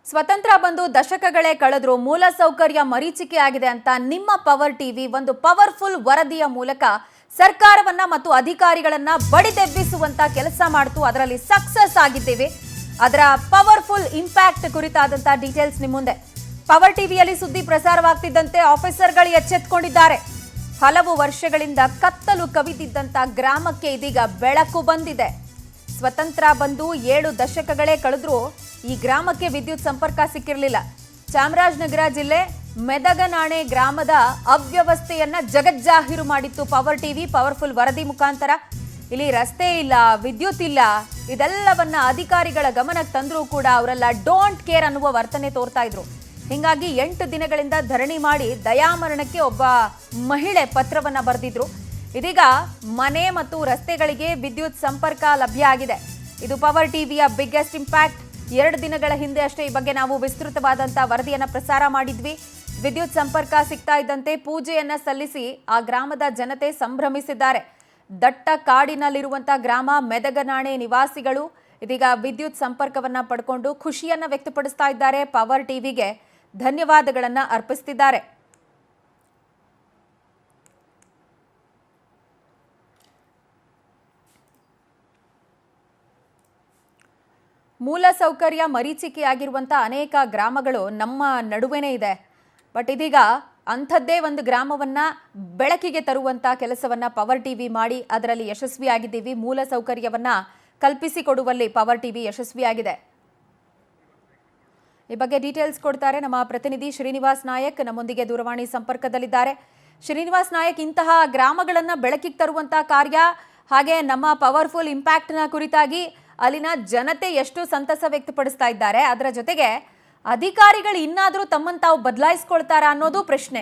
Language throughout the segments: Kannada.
ಸ್ವತಂತ್ರ ಬಂದು ದಶಕಗಳೇ ಕಳೆದ್ರು ಮೂಲಸೌಕರ್ಯ ಮರೀಚಿಕೆ ಆಗಿದೆ ಅಂತ ನಿಮ್ಮ ಪವರ್ ಟಿವಿ ಒಂದು ಪವರ್ಫುಲ್ ವರದಿಯ ಮೂಲಕ ಸರ್ಕಾರವನ್ನ ಮತ್ತು ಅಧಿಕಾರಿಗಳನ್ನ ಬಡಿದೆಬ್ಬಿಸುವಂತ ಕೆಲಸ ಮಾಡ್ತು. ಅದರಲ್ಲಿ ಸಕ್ಸಸ್ ಆಗಿದ್ದೇವೆ. ಅದರ ಪವರ್ಫುಲ್ ಇಂಪ್ಯಾಕ್ಟ್ ಕುರಿತಾದಂತ ಡೀಟೇಲ್ಸ್ ನಿಮ್ಮ ಮುಂದೆ. ಪವರ್ ಟಿವಿಯಲ್ಲಿ ಸುದ್ದಿ ಪ್ರಸಾರವಾಗ್ತಿದ್ದಂತೆ ಆಫೀಸರ್ಗಳು ಎಚ್ಚೆತ್ತುಕೊಂಡಿದ್ದಾರೆ. ಹಲವು ವರ್ಷಗಳಿಂದ ಕತ್ತಲು ಕವಿದಿದ್ದಂತ ಗ್ರಾಮಕ್ಕೆ ಇದೀಗ ಬೆಳಕು ಬಂದಿದೆ. ಸ್ವತಂತ್ರ ಬಂದು 7 ದಶಕಗಳೇ ಕಳೆದ್ರೂ ಈ ಗ್ರಾಮಕ್ಕೆ ವಿದ್ಯುತ್ ಸಂಪರ್ಕ ಸಿಕ್ಕಿರಲಿಲ್ಲ. ಚಾಮರಾಜನಗರ ಜಿಲ್ಲೆ ಮೆದಗನಾಣೆ ಗ್ರಾಮದ ಅವ್ಯವಸ್ಥೆಯನ್ನ ಜಗಜ್ಜಾಹೀರು ಮಾಡಿತ್ತು ಪವರ್ ಟಿವಿ ಪವರ್ಫುಲ್ ವರದಿ ಮುಖಾಂತರ. ಇಲ್ಲಿ ರಸ್ತೆ ಇಲ್ಲ, ವಿದ್ಯುತ್ ಇಲ್ಲ, ಇದೆಲ್ಲವನ್ನ ಅಧಿಕಾರಿಗಳ ಗಮನಕ್ಕೆ ತಂದರೂ ಕೂಡ ಅವರೆಲ್ಲ ಡೋಂಟ್ ಕೇರ್ ಅನ್ನುವ ವರ್ತನೆ ತೋರ್ತಾ ಇದ್ರು. ಹಿಂಗಾಗಿ 8 ದಿನಗಳಿಂದ ಧರಣಿ ಮಾಡಿ ದಯಾಮರಣಕ್ಕೆ ಒಬ್ಬ ಮಹಿಳೆ ಪತ್ರವನ್ನ ಬರೆದಿದ್ರು. ಇದೀಗ ಮನೆ ಮತ್ತು ರಸ್ತೆಗಳಿಗೆ ವಿದ್ಯುತ್ ಸಂಪರ್ಕ ಲಭ್ಯ ಆಗಿದೆ. ಇದು ಪವರ್ ಟಿವಿಯ ಬಿಗ್ಗೆಸ್ಟ್ ಇಂಪ್ಯಾಕ್ಟ್. 2 ದಿನಗಳ ಹಿಂದೆ ಅಷ್ಟೇ ಈ ಬಗ್ಗೆ ನಾವು ವಿಸ್ತೃತವಾದಂತಹ ವರದಿಯನ್ನ ಪ್ರಸಾರ ಮಾಡಿದ್ವಿ. ವಿದ್ಯುತ್ ಸಂಪರ್ಕ ಸಿಗ್ತಾ ಇದ್ದಂತೆ ಪೂಜೆಯನ್ನ ಸಲ್ಲಿಸಿ ಆ ಗ್ರಾಮದ ಜನತೆ ಸಂಭ್ರಮಿಸಿದ್ದಾರೆ. ದಟ್ಟ ಕಾಡಿನಲ್ಲಿರುವಂತಹ ಗ್ರಾಮ ಮೆದಗನಾಣೆ ನಿವಾಸಿಗಳು ಇದೀಗ ವಿದ್ಯುತ್ ಸಂಪರ್ಕವನ್ನ ಪಡ್ಕೊಂಡು ಖುಷಿಯನ್ನ ವ್ಯಕ್ತಪಡಿಸ್ತಾ ಇದ್ದಾರೆ. ಪವರ್ ಟಿವಿಗೆ ಧನ್ಯವಾದಗಳನ್ನ ಅರ್ಪಿಸ್ತಿದ್ದಾರೆ. ಮೂಲಸೌಕರ್ಯ ಮರೀಚಿಕೆಯಾಗಿರುವಂಥ ಅನೇಕ ಗ್ರಾಮಗಳು ನಮ್ಮ ನಡುವೆನೇ ಇದೆ. ಬಟ್ ಇದೀಗ ಅಂಥದ್ದೇ ಒಂದು ಗ್ರಾಮವನ್ನ ಬೆಳಕಿಗೆ ತರುವಂಥ ಕೆಲಸವನ್ನ ಪವರ್ ಟಿವಿ ಮಾಡಿ ಅದರಲ್ಲಿ ಯಶಸ್ವಿಯಾಗಿದ್ದೀವಿ. ಮೂಲಸೌಕರ್ಯವನ್ನ ಕಲ್ಪಿಸಿಕೊಡುವಲ್ಲಿ ಪವರ್ ಟಿವಿ ಯಶಸ್ವಿಯಾಗಿದೆ. ಈ ಬಗ್ಗೆ ಡೀಟೇಲ್ಸ್ ಕೊಡ್ತಾರೆ ನಮ್ಮ ಪ್ರತಿನಿಧಿ ಶ್ರೀನಿವಾಸ್ ನಾಯಕ್, ನಮ್ಮೊಂದಿಗೆ ದೂರವಾಣಿ ಸಂಪರ್ಕದಲ್ಲಿದ್ದಾರೆ. ಶ್ರೀನಿವಾಸ್ ನಾಯಕ್, ಇಂತಹ ಗ್ರಾಮಗಳನ್ನ ಬೆಳಕಿಗೆ ತರುವಂತಹ ಕಾರ್ಯ ಹಾಗೆ ನಮ್ಮ ಪವರ್ಫುಲ್ ಇಂಪ್ಯಾಕ್ಟ್ನ ಕುರಿತಾಗಿ ಅಲ್ಲಿನ ಜನತೆ ಎಷ್ಟು ಸಂತಸ ವ್ಯಕ್ತಪಡಿಸ್ತಾ ಇದ್ದಾರೆ, ಅದರ ಜೊತೆಗೆ ಅಧಿಕಾರಿಗಳು ಇನ್ನಾದ್ರೂ ತಮ್ಮನ್ನು ತಾವು ಬದಲಾಯಿಸ್ಕೊಳ್ತಾರಾ ಅನ್ನೋದು ಪ್ರಶ್ನೆ.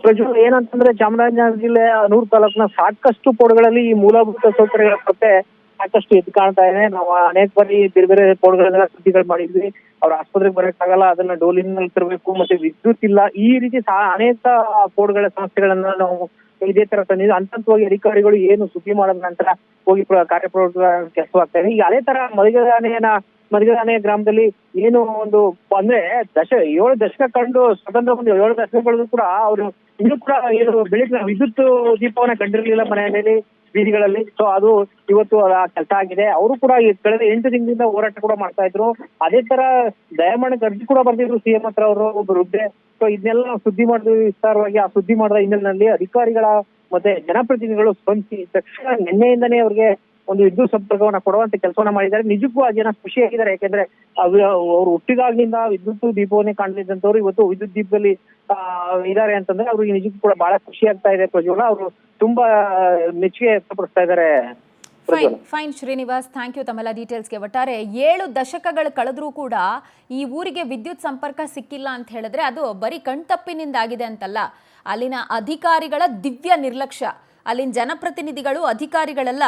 ಪ್ರಜ್ವಲ್, ಏನಂತಂದ್ರೆ ಚಾಮರಾಜನಗರ ಜಿಲ್ಲೆ ಅನೂರು ತಾಲೂಕಿನ ಸಾಕಷ್ಟು ಪೋಡ್ಗಳಲ್ಲಿ ಈ ಮೂಲಭೂತ ಸೌಕರ್ಯಗಳ ಕೊರತೆ ಸಾಕಷ್ಟು ಎದ್ದು ಕಾಣ್ತಾ ಇದೆ. ನಾವು ಅನೇಕ ಬಾರಿ ಬೇರೆ ಬೇರೆ ಪೋಡ್ಗಳನ್ನೆಲ್ಲ ಸುದ್ದಿಗಳು ಮಾಡಿದ್ವಿ. ಅವ್ರ ಆಸ್ಪತ್ರೆಗೆ ಬರೋಕ್ಕಾಗಲ್ಲ, ಅದನ್ನ ಡೋಲಿನಲ್ಲಿ ತರಬೇಕು, ಮತ್ತೆ ವಿದ್ಯುತ್ ಇಲ್ಲ, ಈ ರೀತಿ ಅನೇಕ ಪೋಡ್ಗಳ ಸಮಸ್ಯೆಗಳನ್ನ ನಾವು ಇದೇ ತರ ತಂದಿದ್ದು. ಹಂತವಾಗಿ ಅಧಿಕಾರಿಗಳು ಏನು ಸುದ್ದಿ ಮಾಡಿದ ನಂತರ ಹೋಗಿ ಕಾರ್ಯಪ್ರವೃತ್ತ ಕೆಲಸವಾಗ್ತಾ ಇದೆ. ಈಗ ಅದೇ ತರ ಮದಗನಾಣೆ ಗ್ರಾಮದಲ್ಲಿ ಏನು ಒಂದು ಅಂದ್ರೆ 7 ದಶಕ ಕಂಡು ಸ್ವತಂತ್ರ ಬಂದು 7 ದಶಕ ಕಳೆದು ಕೂಡ ಅವರು ಇನ್ನೂ ಕೂಡ ಏನು ಬೆಳಕಿನ ವಿದ್ಯುತ್ ದೀಪವನ್ನ ಕಂಡಿರಲಿಲ್ಲ ಮನೆಯಲ್ಲಿ, ಬೀದಿಗಳಲ್ಲಿ. ಸೊ ಅದು ಇವತ್ತು ಕೆಲಸ ಆಗಿದೆ. ಅವರು ಕೂಡ ಕಳೆದ 8 ದಿನದಿಂದ ಹೋರಾಟ ಕೂಡ ಮಾಡ್ತಾ ಇದ್ರು. ಅದೇ ತರ ದಯಾಮರಣಕ್ಕೆ ಅರ್ಜಿ ಕೂಡ ಬರ್ದಿದ್ರು ಸಿಎಂ ಹತ್ರ ಅವರು ಒಬ್ಬರು ಹುದ್ದೆ. ಸೊ ಇದನ್ನೆಲ್ಲ ನಾವು ಸುದ್ದಿ ಮಾಡಿದ್ವಿ ವಿಸ್ತಾರವಾಗಿ. ಆ ಸುದ್ದಿ ಮಾಡಿದ ಹಿನ್ನೆಲೆಯಲ್ಲಿ ಅಧಿಕಾರಿಗಳ ಮತ್ತೆ ಜನಪ್ರತಿನಿಧಿಗಳು ಸ್ಪಂದಿಸಿ ತಕ್ಷಣ ನಿನ್ನೆಯಿಂದನೇ ಅವ್ರಿಗೆ ಒಂದು ವಿದ್ಯುತ್ ಸಂಪರ್ಕವನ್ನ ಕೊಡುವಂತ ಕೆಲಸವನ್ನ ಮಾಡಿದ್ದಾರೆ. ನಿಜಕ್ಕೂ ಆ ಜನ ಖುಷಿಯಾಗಿದ್ದಾರೆ. ಯಾಕೆಂದ್ರೆ ಅವ್ರು ಹುಟ್ಟಿದಾಗ್ಲಿಂದ ವಿದ್ಯುತ್ ದೀಪವನ್ನೇ ಕಾಣಲಿದ್ದಂತವ್ರು ಇವತ್ತು ವಿದ್ಯುತ್ ದೀಪದಲ್ಲಿ ಇದ್ದಾರೆ ಅಂತಂದ್ರೆ ಅವ್ರಿಗೆ ನಿಜಕ್ಕೂ ಕೂಡ ಬಹಳ ಖುಷಿ ಆಗ್ತಾ ಇದೆ. ಪ್ರಜ್ವಲ, ಅವರು ತುಂಬಾ ಮೆಚ್ಚುಗೆ ವ್ಯಕ್ತಪಡಿಸ್ತಾ ಇದ್ದಾರೆ. ಫೈನ್ ಶ್ರೀನಿವಾಸ್, ಥ್ಯಾಂಕ್ ಯು ತಮ್ಮೆಲ್ಲ ಡೀಟೇಲ್ಸ್ಗೆ. ಒಟ್ಟಾರೆ 7 ದಶಕಗಳು ಕಳೆದ್ರೂ ಕೂಡ ಈ ಊರಿಗೆ ವಿದ್ಯುತ್ ಸಂಪರ್ಕ ಸಿಕ್ಕಿಲ್ಲ ಅಂತ ಹೇಳಿದ್ರೆ ಅದು ಬರೀ ಕಣ್ತಪ್ಪಿನಿಂದಾಗಿದೆ ಅಂತಲ್ಲ, ಅಲ್ಲಿನ ಅಧಿಕಾರಿಗಳ ದಿವ್ಯ ನಿರ್ಲಕ್ಷ್ಯ, ಅಲ್ಲಿನ ಜನಪ್ರತಿನಿಧಿಗಳು ಅಧಿಕಾರಿಗಳೆಲ್ಲ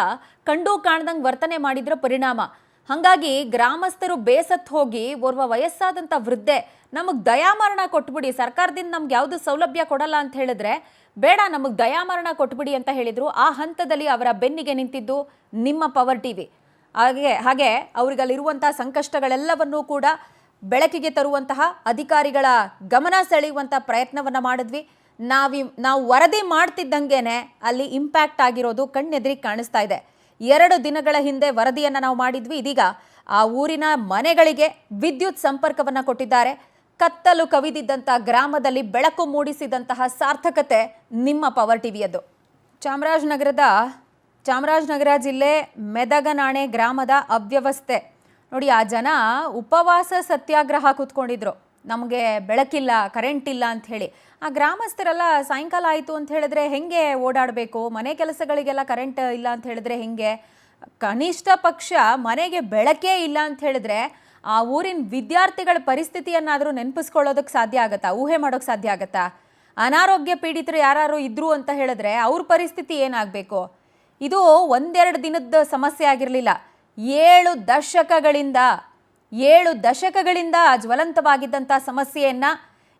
ಕಂಡು ಕಾಣ್ದಂಗೆ ವರ್ತನೆ ಮಾಡಿದ್ರ ಪರಿಣಾಮ. ಹಾಗಾಗಿ ಗ್ರಾಮಸ್ಥರು ಬೇಸತ್ತು ಹೋಗಿ ಓರ್ವ ವಯಸ್ಸಾದಂಥ ವೃದ್ಧೆ ನಮಗೆ ದಯಾಮರಣ ಕೊಟ್ಬಿಡಿ, ಸರ್ಕಾರದಿಂದ ನಮ್ಗೆ ಯಾವುದು ಸೌಲಭ್ಯ ಕೊಡಲ್ಲ ಅಂತ ಹೇಳಿದ್ರೆ ಬೇಡ, ನಮಗೆ ದಯಾಮರಣ ಕೊಟ್ಬಿಡಿ ಅಂತ ಹೇಳಿದ್ರು. ಆ ಹಂತದಲ್ಲಿ ಅವರ ಬೆನ್ನಿಗೆ ನಿಂತಿದ್ದು ನಿಮ್ಮ ಪವರ್ ಟಿವಿ. ಹಾಗೆ ಅವರಿಗಲ್ಲಿರುವಂಥ ಸಂಕಷ್ಟಗಳೆಲ್ಲವನ್ನೂ ಕೂಡ ಬೆಳಕಿಗೆ ತರುವಂತಹ ಅಧಿಕಾರಿಗಳ ಗಮನ ಸೆಳೆಯುವಂಥ ಪ್ರಯತ್ನವನ್ನು ಮಾಡಿದ್ವಿ. ನಾವು ವರದಿ ಮಾಡ್ತಿದ್ದಂಗೆನೆ ಅಲ್ಲಿ ಇಂಪ್ಯಾಕ್ಟ್ ಆಗಿರೋದು ಕಣ್ಣೆದುರಿಗೆ ಕಾಣಿಸ್ತಾ ಇದೆ. 2 ದಿನಗಳ ಹಿಂದೆ ವರದಿಯನ್ನು ನಾವು ಮಾಡಿದ್ವಿ. ಇದೀಗ ಆ ಊರಿನ ಮನೆಗಳಿಗೆ ವಿದ್ಯುತ್ ಸಂಪರ್ಕವನ್ನು ಕೊಟ್ಟಿದ್ದಾರೆ. ಕತ್ತಲು ಕವಿದಿದ್ದಂಥ ಗ್ರಾಮದಲ್ಲಿ ಬೆಳಕು ಮೂಡಿಸಿದಂತಹ ಸಾರ್ಥಕತೆ ನಿಮ್ಮ ಪವರ್ ಟಿವಿಯದ್ದು. ಚಾಮರಾಜನಗರ ಜಿಲ್ಲೆ ಮೆದಗನಾಣೆ ಗ್ರಾಮದ ಅವ್ಯವಸ್ಥೆ ನೋಡಿ. ಆ ಜನ ಉಪವಾಸ ಸತ್ಯಾಗ್ರಹ ಕೂತ್ಕೊಂಡಿದ್ರು, ನಮಗೆ ಬೆಳಕಿಲ್ಲ, ಕರೆಂಟ್ ಇಲ್ಲ ಅಂತ ಹೇಳಿ. ಆ ಗ್ರಾಮಸ್ಥರೆಲ್ಲ ಸಾಯಂಕಾಲ ಆಯಿತು ಅಂತ ಹೇಳಿದ್ರೆ ಹೆಂಗೆ ಓಡಾಡಬೇಕು, ಮನೆ ಕೆಲಸಗಳಿಗೆಲ್ಲ ಕರೆಂಟ್ ಇಲ್ಲ ಅಂತ ಹೇಳಿದ್ರೆ ಹೆಂಗೆ, ಕನಿಷ್ಠ ಪಕ್ಷ ಮನೆಗೆ ಬೆಳಕೇ ಇಲ್ಲ ಅಂತ ಹೇಳಿದ್ರೆ ಆ ಊರಿನ ವಿದ್ಯಾರ್ಥಿಗಳ ಪರಿಸ್ಥಿತಿಯನ್ನಾದರೂ ನೆನಪಿಸ್ಕೊಳ್ಳೋದಕ್ಕೆ ಸಾಧ್ಯ ಆಗುತ್ತಾ, ಊಹೆ ಮಾಡೋಕ್ಕೆ ಸಾಧ್ಯ ಆಗುತ್ತಾ? ಅನಾರೋಗ್ಯ ಪೀಡಿತರು ಯಾರು ಇದ್ರು ಅಂತ ಹೇಳಿದ್ರೆ ಅವ್ರ ಪರಿಸ್ಥಿತಿ ಏನಾಗಬೇಕು? ಇದು 1-2 ದಿನದ ಸಮಸ್ಯೆ ಆಗಿರಲಿಲ್ಲ. 7 ದಶಕಗಳಿಂದ ಜ್ವಲಂತವಾಗಿದ್ದಂಥ ಸಮಸ್ಯೆಯನ್ನು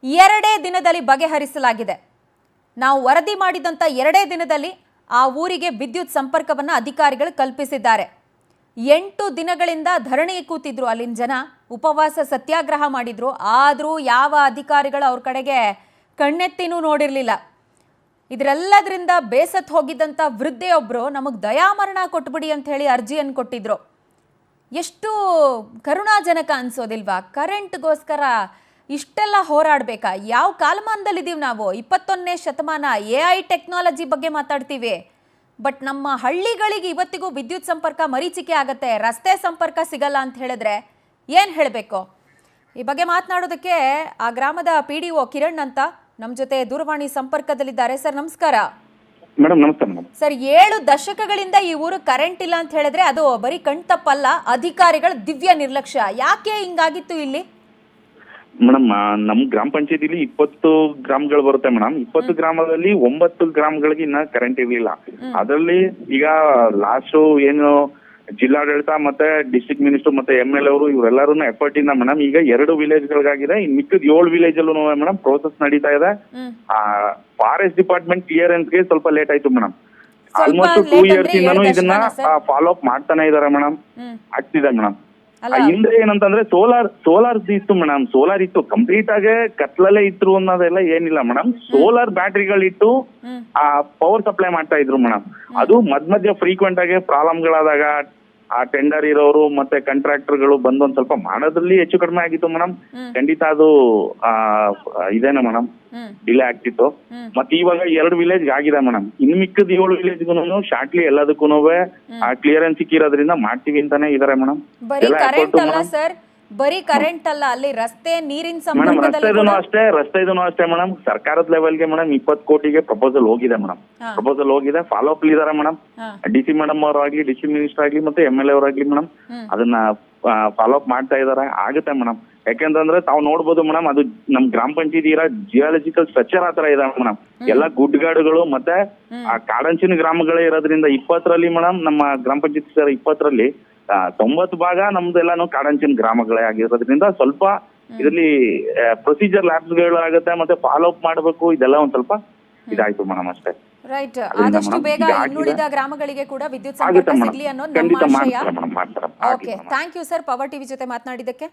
2 ದಿನದಲ್ಲಿ ಬಗೆಹರಿಸಲಾಗಿದೆ. ನಾವು ವರದಿ ಮಾಡಿದಂಥ 2 ದಿನದಲ್ಲಿ ಆ ಊರಿಗೆ ವಿದ್ಯುತ್ ಸಂಪರ್ಕವನ್ನು ಅಧಿಕಾರಿಗಳು ಕಲ್ಪಿಸಿದ್ದಾರೆ. 8 ದಿನಗಳಿಂದ ಧರಣಿ ಕೂತಿದ್ರು ಅಲ್ಲಿನ ಜನ, ಉಪವಾಸ ಸತ್ಯಾಗ್ರಹ ಮಾಡಿದ್ರು. ಆದರೂ ಯಾವ ಅಧಿಕಾರಿಗಳು ಅವ್ರ ಕಡೆಗೆ ಕಣ್ಣೆತ್ತಿನೂ ನೋಡಿರಲಿಲ್ಲ. ಇದರೆಲ್ಲದರಿಂದ ಬೇಸತ್ತು ಹೋಗಿದ್ದಂಥ ವೃದ್ಧೆಯೊಬ್ಬರು ನಮಗೆ ದಯಾಮರಣ ಕೊಟ್ಬಿಡಿ ಅಂತ ಹೇಳಿ ಅರ್ಜಿಯನ್ನು ಕೊಟ್ಟಿದ್ರು. ಎಷ್ಟು ಕರುಣಾಜನಕ ಅನ್ಸೋದಿಲ್ವಾ? ಕರೆಂಟ್ಗೋಸ್ಕರ ಇಷ್ಟೆಲ್ಲ ಹೋರಾಡಬೇಕಾ? ಯಾವ ಕಾಲಮಾನದಲ್ಲಿದ್ದೀವಿ ನಾವು? 21ನೇ ಶತಮಾನ, AI ಟೆಕ್ನಾಲಜಿ ಬಗ್ಗೆ ಮಾತಾಡ್ತೀವಿ. ಬಟ್ ನಮ್ಮ ಹಳ್ಳಿಗಳಿಗೆ ಇವತ್ತಿಗೂ ವಿದ್ಯುತ್ ಸಂಪರ್ಕ ಮರೀಚಿಕೆ ಆಗತ್ತೆ, ರಸ್ತೆ ಸಂಪರ್ಕ ಸಿಗಲ್ಲ ಅಂತ ಹೇಳಿದ್ರೆ ಏನು ಹೇಳಬೇಕು? ಈ ಬಗ್ಗೆ ಮಾತನಾಡೋದಕ್ಕೆ ಆ ಗ್ರಾಮದ PDO ಕಿರಣ್ ಅಂತ ನಮ್ಮ ಜೊತೆ ದೂರವಾಣಿ ಸಂಪರ್ಕದಲ್ಲಿದ್ದಾರೆ. ಸರ್ ನಮಸ್ಕಾರ. ಮೇಡಮ್ ನಮಸ್ತೆ ಮೇಡಮ್. ಸರ್ 7 ದಶಕಗಳಿಂದ ಈ ಊರು ಕರೆಂಟ್ ಇಲ್ಲ ಅಂತ ಹೇಳಿದ್ರೆ ಅದು ಬರೀ ಕಣ್ತಪ್ಪಲ್ಲ, ಅಧಿಕಾರಿಗಳ ದಿವ್ಯ ನಿರ್ಲಕ್ಷ್ಯ. ಯಾಕೆ ಹಿಂಗಾಗಿತ್ತು ಇಲ್ಲಿ? ಮೇಡಮ್ ನಮ್ ಗ್ರಾಮ ಪಂಚಾಯತಿಲಿ 20 ಗ್ರಾಮಗಳು ಬರುತ್ತೆ ಮೇಡಮ್. 20 ಗ್ರಾಮದಲ್ಲಿ 9 ಗ್ರಾಮಗಳಿಗೆ ಇನ್ನ ಕರೆಂಟ್ ಇರ್ಲಿಲ್ಲ. ಅದರಲ್ಲಿ ಈಗ ಲಾಸ್ಟ್ ಏನು ಜಿಲ್ಲಾಡಳಿತ ಮತ್ತೆ ಡಿಸ್ಟ್ರಿಕ್ಟ್ ಮಿನಿಸ್ಟರ್ ಮತ್ತೆ MLA ಅವರು ಇವರೆಲ್ಲರೂ ಎಫರ್ಟ್ ಇಂದ ಮೇಡಮ್ ಈಗ 2 ವಿಲೇಜ್ಗಳಿಗಾಗಿದೆ. ಇನ್ ಮಿಕ್ಕಿದ 7 ವಿಲೇಜ್ ಅಲ್ಲೂ ಮೇಡಮ್ ಪ್ರೋಸೆಸ್ ನಡೀತಾ ಇದೆ. ಫಾರೆಸ್ಟ್ ಡಿಪಾರ್ಟ್ಮೆಂಟ್ ಕ್ಲಿಯರೆನ್ಸ್ಗೆ ಸ್ವಲ್ಪ ಲೇಟ್ ಆಯ್ತು ಮೇಡಮ್. ಆಲ್ಮೋಸ್ಟ್ 2 ಇಯರ್ಸ್ ಇಂದನೂ ಇದನ್ನ ಫಾಲೋ ಅಪ್ ಮಾಡ್ತಾನೆ ಇದಾರೆ ಮೇಡಮ್. ಆಗ್ತಿದೆ ಮೇಡಮ್. ಹಿಂದೆ ಏನಂತಂದ್ರೆ ಸೋಲಾರ್ ಇತ್ತು ಮೇಡಮ್. ಸೋಲಾರ್ ಇತ್ತು, ಕಂಪ್ಲೀಟ್ ಆಗಿ ಕತ್ಲಲ್ಲೇ ಇತ್ತು ಅನ್ನೋದೆಲ್ಲ ಏನಿಲ್ಲ ಮೇಡಮ್. ಸೋಲಾರ್ ಬ್ಯಾಟ್ರಿಗಳಿಟ್ಟು ಆ ಪವರ್ ಸಪ್ಲೈ ಮಾಡ್ತಾ ಇದ್ರು ಮೇಡಮ್. ಅದು ಮಧ್ಯ ಫ್ರೀಕ್ವೆಂಟ್ ಆಗಿ ಪ್ರಾಬ್ಲಮ್ಗಳಾದಾಗ ಆ ಟೆಂಡರ್ ಇರೋರು ಮತ್ತೆ ಕಾಂಟ್ರಾಕ್ಟರ್ಗಳು ಬಂದು ಒಂದ್ ಸ್ವಲ್ಪ ಮಾಡೋದ್ರಲ್ಲಿ ಹೆಚ್ಚು ಕಡಿಮೆ ಆಗಿತ್ತು ಮೇಡಮ್. ಖಂಡಿತ ಅದು ಇದೇನ ಮೇಡಮ್, ಡಿಲೇ ಆಗ್ತಿತ್ತು. ಮತ್ತೆ ಇವಾಗ 2 ವಿಲೇಜ್ ಆಗಿದೆ ಮೇಡಮ್. ಇನ್ ಮಿಕ್ಕದ 7 ವಿಲೇಜ್ಗೂ ಶಾರ್ಟ್ಲಿ ಎಲ್ಲದಕ್ಕೂ ಆ ಕ್ಲಿಯರೆನ್ಸ್ ಸಿಕ್ಕಿರೋದ್ರಿಂದ ಮಾಡ್ತೀವಿ ಅಂತಾನೆ ಇದಾರೆ ಮೇಡಮ್. ಬರೀ ಕರೆಂಟ್ ಅಲ್ಲ ಸರ್, ಬರೀ ಕರೆಂಟ್ ಅಲ್ಲ, ಅಲ್ಲಿ ರಸ್ತೆ, ನೀರಿನ ಸಂಪರ್ಕದಲ್ಲಿ ರಸ್ತೆದೂ ಅಷ್ಟೇ ಮೇಡಮ್. ಸರ್ಕಾರದ ಲೆವೆಲ್ಗೆ ಮೇಡಮ್ 20 ಕೋಟಿಗೆ ಪ್ರಪೋಸಲ್ ಹೋಗಿದೆ ಮೇಡಮ್. ಪ್ರಪೋಸಲ್ ಹೋಗಿದೆ, ಫಾಲೋ ಅಪ್ ಇದಾರೆ ಮೇಡಮ್. DC ಮೇಡಮ್ ಅವರಾಗ್ಲಿ, DC ಮಿನಿಸ್ಟರ್ ಆಗ್ಲಿ ಮತ್ತೆ MLA ಅವರಾಗ್ಲಿ ಮೇಡಮ್ ಅದನ್ನ ಫಾಲೋ ಅಪ್ ಮಾಡ್ತಾ ಇದಾರೆ. ಆಗುತ್ತೆ ಮೇಡಮ್. ಯಾಕೆಂತಂದ್ರೆ ತಾವು ನೋಡ್ಬೋದು ಮೇಡಮ್, ಅದು ನಮ್ ಗ್ರಾಮ ಪಂಚಾಯತಿ ಇರೋ ಜಿಯಾಲಜಿಕಲ್ ಸ್ಟ್ರಕ್ಚರ್ ಆತರ ಇದೆ ಮೇಡಮ್. ಎಲ್ಲ ಗುಡ್ಡಗಾಡುಗಳು ಮತ್ತೆ ಆ ಕಾಡಂಚಿನ ಗ್ರಾಮಗಳೇ ಇರೋದ್ರಿಂದ 20ರಲ್ಲಿ ಮೇಡಮ್ ನಮ್ಮ ಗ್ರಾಮ ಪಂಚಾಯತಿ ಸರ್ 20ರಲ್ಲಿ 90 ಭಾಗ ನಮ್ದೆಲ್ಲಾನು ಕಾಡಂಚಿನ ಗ್ರಾಮಗಳೇ ಆಗಿರೋದ್ರಿಂದ ಸ್ವಲ್ಪ ಇದರಲ್ಲಿ ಪ್ರೊಸೀಜರ್ ಲ್ಯಾಬ್ಸ್ಗಳು ಆಗುತ್ತೆ ಮತ್ತೆ ಫಾಲೋ ಅಪ್ ಮಾಡಬೇಕು. ಇದೆಲ್ಲ ಒಂದ್ ಸ್ವಲ್ಪ ಇದಾಯ್ತು ಮೇಡಮ್ ಅಷ್ಟೇ. ರೈಟ್. ಆದಷ್ಟು ಬೇಗ ಇನ್ನುಳಿದ ಗ್ರಾಮಗಳಿಗೆ ಕೂಡ ವಿದ್ಯುತ್ ಸಂಪರ್ಕ ಸಿಗ್ಲಿ ಅನ್ನೋದು ನಮ್ಮ ಆಶಯ. Okay, thank you sir power TV ಜೊತೆ ಮಾತನಾಡಿದ್ದಕ್ಕೆ.